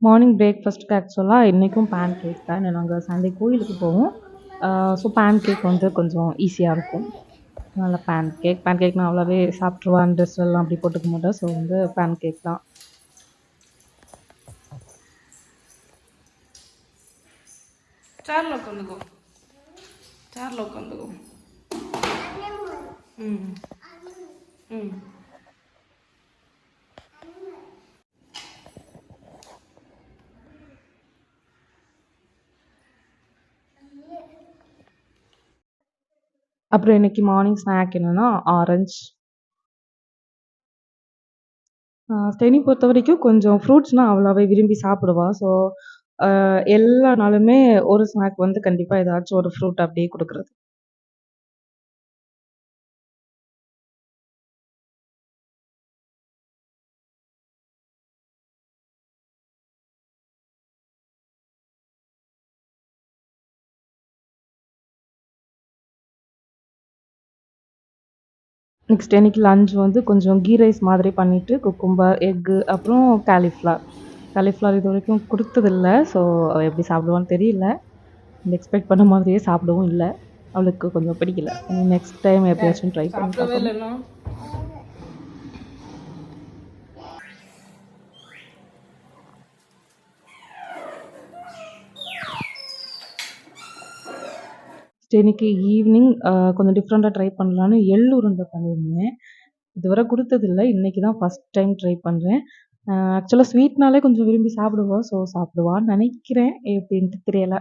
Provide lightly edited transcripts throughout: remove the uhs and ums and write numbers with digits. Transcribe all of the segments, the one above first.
Morning பிரேக்ஃபாஸ்ட்டுக்கு ஆக்சுவலாக இன்றைக்கும் பேன் கேக் தான். நாங்கள் சண்டே கோயிலுக்கு போவோம். ஸோ பேன் கேக் வந்து கொஞ்சம் ஈஸியாக இருக்கும். அதனால் பேன் கேக் நான் அவ்வளோவே சாப்பிட்ருவேன். ட்ரெஸ் எல்லாம் அப்படி போட்டுக்க மாட்டேன். ஸோ வந்து பேன் கேக் தான். சேர்ல உட்காந்துக்கோ. சேர்ல உட்காந்துக்கோ. ம் ம் அப்புறம் இன்னைக்கு மார்னிங் ஸ்நாக் என்னென்னா ஆரஞ்ச். ஸ்டெனி பொறுத்த வரைக்கும் கொஞ்சம் ஃப்ரூட்ஸ்னால் அவ்வளோவே விரும்பி சாப்பிடுவா. ஸோ எல்லா நாளுமே ஒரு ஸ்நாக் வந்து கண்டிப்பாக ஏதாச்சும் ஒரு ஃப்ரூட் அப்படியே கொடுக்குறது. நெக்ஸ்ட் இன்னைக்கு லஞ்ச் வந்து கொஞ்சம் கீ ரைஸ் மாதிரி பண்ணிவிட்டு குக்கும்பர், எக்கு அப்புறம் காலிஃப்ளவர் இது வரைக்கும் கொடுத்ததில்ல. ஸோ எப்படி சாப்பிடுவான்னு தெரியல. எக்ஸ்பெக்ட் பண்ண மாதிரியே சாப்பிடவும் இல்லை. அவளுக்கு கொஞ்சம் பிடிக்கல. நெக்ஸ்ட் டைம் எப்பயாச்சும் ட்ரை பண்ணி சாப்பிடவே பார்க்கணும். இல்லைன்னா இன்னைக்கு ஈவினிங் கொஞ்சம் டிஃப்ரெண்ட்டாக ட்ரை பண்ணலான்னு எள்ளு உருண்டை பண்ணியிருந்தேன். இதுவரை கொடுத்ததில்ல. இன்னைக்கு தான் ஃபஸ்ட் டைம் ட்ரை பண்ணுறேன். ஆக்சுவலாக ஸ்வீட்னாலே கொஞ்சம் விரும்பி சாப்பிடுவா. ஸோ சாப்பிடுவான்னு நினைக்கிறேன். எப்படின்ட்டு தெரியல.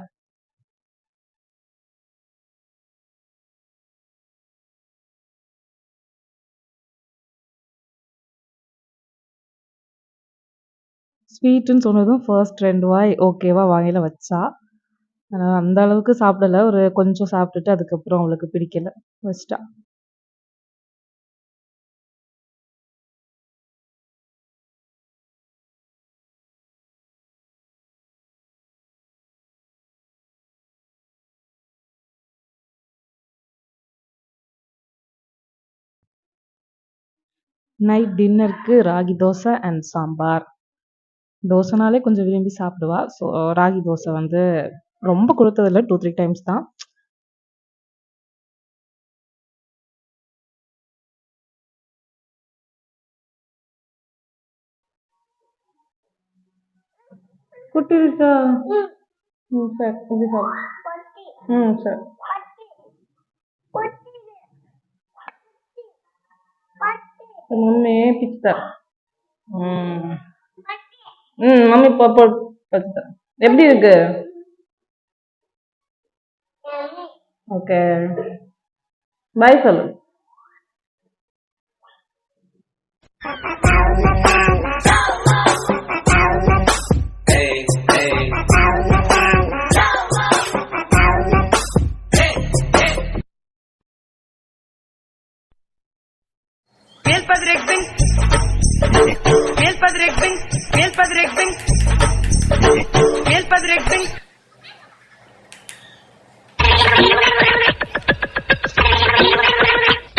ஸ்வீட்டுன்னு சொன்னதும் ஃபர்ஸ்ட் 2 வாய் ஓகேவா வாயில வச்சா. அந்த அளவுக்கு சாப்பிடல. ஒரு கொஞ்சம் சாப்பிட்டுட்டு அதுக்கப்புறம் அவளுக்கு பிடிக்கல. வச்சுட்டா. நைட் டின்னருக்கு ராகி தோசை அண்ட் சாம்பார். தோசைனாலே கொஞ்சம் விரும்பி சாப்பிடுவா. ஸோ ராகி தோசை வந்து ரொம்ப கொடுத்ததில்ல. 2, 3 டைம்ஸ் தான். குட்டி இருக்கா? சரி. இப்படி சாப்பிடு. சரி. மம்மி பிச்சு தரேன். ம் மம்மி பாப்பா பிச்சு தரேன். எப்படி இருக்கு? ஓகே. பாய் சொல்லு.